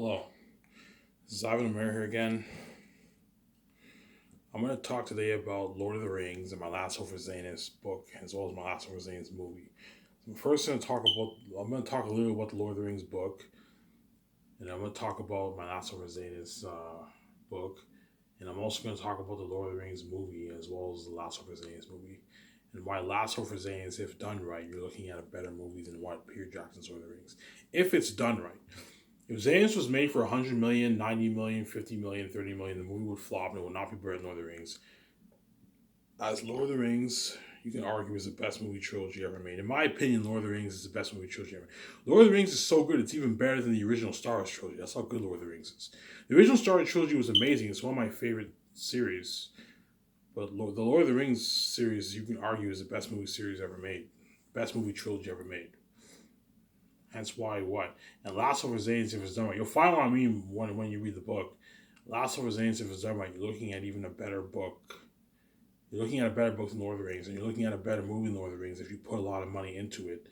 Hello, this is 1About here again. I'm going to talk today about Lord of the Rings and my Last Hope for Xanus book, as well as my Last Hope for Xanus movie. So first, I'm going to talk a little about the Lord of the Rings book, and I'm going to talk about my Last Hope for Xanus book, and I'm also going to talk about the Lord of the Rings movie, as well as the Last Hope for Xanus movie. And why Last Hope for Xanus, if done right, you're looking at a better movie than what Peter Jackson's Lord of the Rings. If it's done right. If Xanus was made for 100 million, 90 million, 50 million, 30 million, the movie would flop and it would not be better than Lord of the Rings. As Lord of the Rings, you can argue is the best movie trilogy ever made. In my opinion, Lord of the Rings is the best movie trilogy ever made. Lord of the Rings is so good, it's even better than the original Star Wars trilogy. That's how good Lord of the Rings is. The original Star Wars trilogy was amazing. It's one of my favorite series. But the Lord of the Rings series, you can argue, is the best movie series ever made. Best movie trilogy ever made. Hence why what? And Last of Xanus, if it's done right, you'll find what I mean when you read the book. Last of Xanus, if it's done right, you're looking at even a better book. You're looking at a better book than Lord of the Rings, and you're looking at a better movie than Lord of the Rings if you put a lot of money into it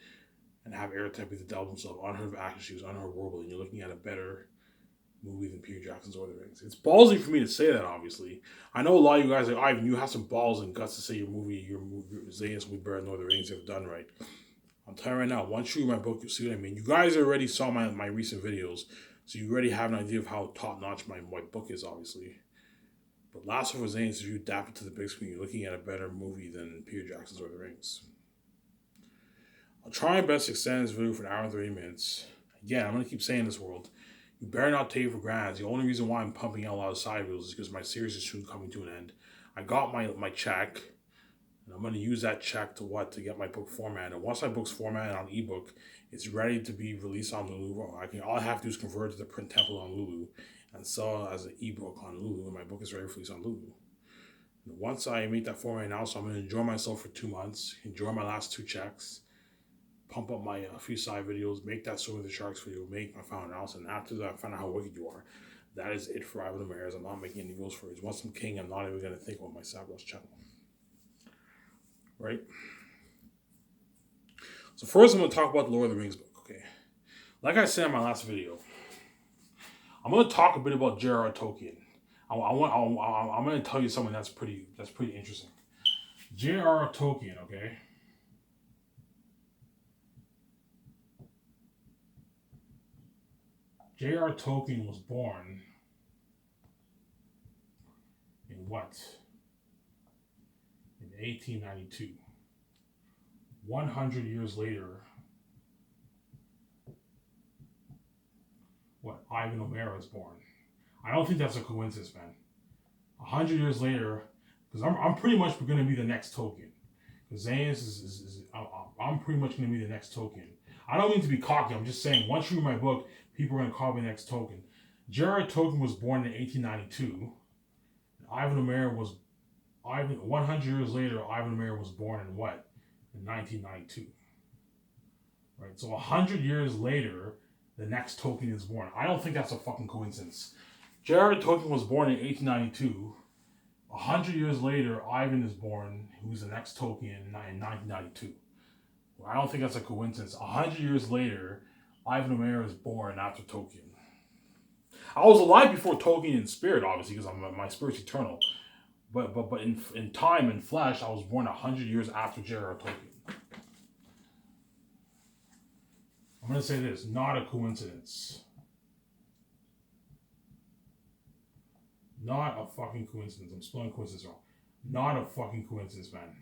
and have Airtype with the devil himself, unheard of action shoes, unheard world, and you're looking at a better movie than Peter Jackson's Lord of the Rings. It's ballsy for me to say that, obviously. I know a lot of you guys are like, Ivan, you have some balls and guts to say your Xanus will be better than Lord of the Rings if done right. I'm telling you right now, once you read my book, you'll see what I mean. You guys already saw my recent videos, so you already have an idea of how top-notch my book is, obviously. But Last of Xanus, if you adapt it to the big screen, you're looking at a better movie than Peter Jackson's Lord of the Rings. I'll try my best to extend this video for an hour and 30 minutes. Again, I'm going to keep saying this, world. You better not take it for granted. The only reason why I'm pumping out a lot of side videos is because my series is soon coming to an end. I got my check. And I'm going to use that check to get my book formatted. And once my book's formatted on ebook, it's ready to be released on Lulu. All I have to do is convert it to the print template on Lulu and sell it as an ebook on Lulu. And my book is ready for release on Lulu. And once I make that format now, so I'm going to enjoy myself for 2 months, enjoy my last 2 checks, pump up my few side videos, make that Swim with the Sharks video, make my final analysis. And after that, I find out how wicked you are. That is it for Ivan Ramirez. I'm not making any rules for it. Once I'm king, I'm not even going to think about my Sabros channel. Right? So first I'm going to talk about the Lord of the Rings book, okay? Like I said in my last video, I'm going to talk a bit about J.R.R. Tolkien. I'm going to tell you something that's pretty interesting. J.R.R. Tolkien, okay? J.R.R. Tolkien was born in what? In 1892. 100 years later, Ivan O'Mara was born. I don't think that's a coincidence, man. 100 years later, because I'm pretty much going to be the next Tolkien. Because Xanus I'm pretty much going to be the next Tolkien. I don't mean to be cocky. I'm just saying, once you read my book, people are going to call me the next Tolkien. J.R.R. Tolkien was born in 1892. Ivan O'Mara was 100 years later. Ivan O'Mara was born in what? In 1992. Right. So 100 years later, the next Tolkien is born. I don't think that's a fucking coincidence. J.R.R. Tolkien was born in 1892. 100 years later, Ivan is born, who's the next Tolkien, in 1992. Well, I don't think that's a coincidence. 100 years later, Ivan O'Mara is born after Tolkien. I was alive before Tolkien in spirit, obviously, because my spirit's eternal. But in time and flesh, I was born 100 years after J.R.R. Tolkien. I'm going to say this, not a coincidence. Not a fucking coincidence. I'm spelling coincidence wrong. Not a fucking coincidence, man.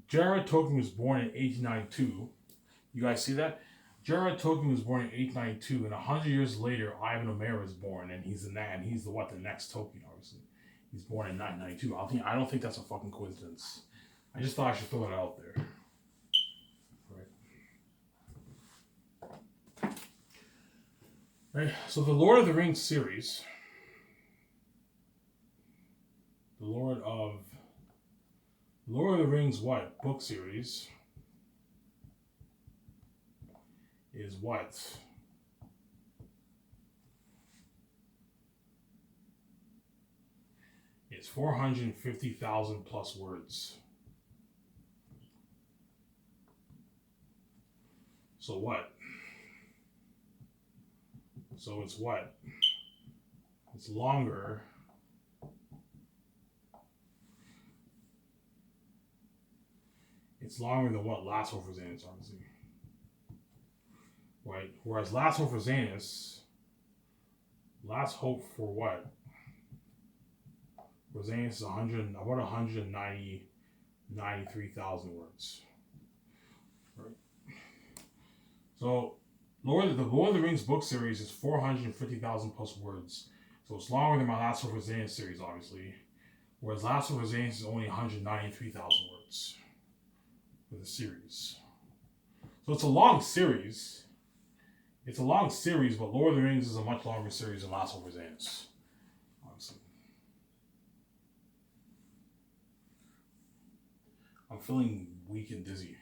J.R.R. Tolkien was born in 1892. You guys see that? J.R.R. Tolkien was born in 1892, and 100 years later, Ivan O'Mara is born, and he's the next Tolkien, obviously. He's born in 1992. I don't think that's a fucking coincidence. I just thought I should throw it out there. Right. So the Lord of the Rings series, the Lord of the Rings book series is what? It's 450,000 plus words. So what? So it's what? It's longer. It's longer than what Last Hope for Xanus, obviously. Right? Whereas Last Hope for Xanus, Last Hope for what? For Xanus is 93,000 words. Right? So the Lord of the Rings book series is 450,000 plus words. So it's longer than my Last Hope for Xanus series, obviously. Whereas Last Hope for Xanus is only 193,000 words for the series. So it's a long series. It's a long series, but Lord of the Rings is a much longer series than Last Hope for Xanus, obviously. I'm feeling weak and dizzy.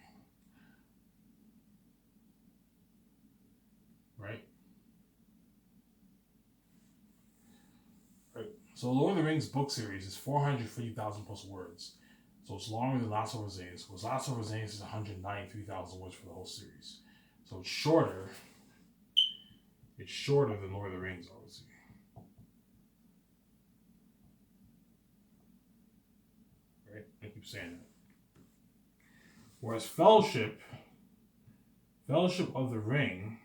Right? Right. So Lord of the Rings book series is 450,000 plus words. So it's longer than Last Hope for Xanus, because Last Hope for Xanus is 193,000 words for the whole series. So it's shorter. It's shorter than Lord of the Rings, obviously. Right? I keep saying that. Whereas Fellowship of the Ring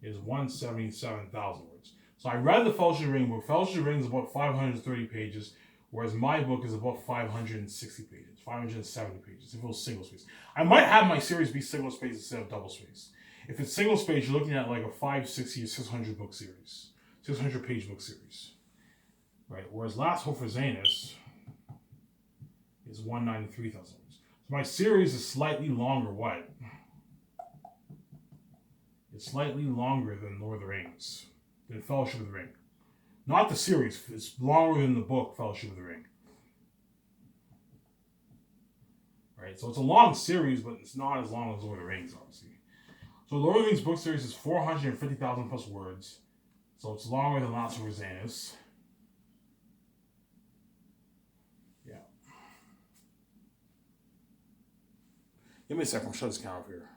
is 177,000 words. So I read the Fellowship of the Ring book. Fellowship of the Ring is about 530 pages, whereas my book is about 560 pages, 570 pages, if it was single space. I might have my series be single space instead of double space. If it's single space, you're looking at like a 560 or 600 book series, 600 page book series. Right? Whereas Last Hope for Xanus is 193,000 words. So my series is slightly longer. What? It's slightly longer than Lord of the Rings, than Fellowship of the Ring. Not the series. It's longer than the book Fellowship of the Ring. Right? So it's a long series, but it's not as long as Lord of the Rings, obviously. So Lord of the Rings book series is 450,000 plus words. So it's longer than Last Hope for Xanus. Yeah. Give me a second. I'll shut this camera off here.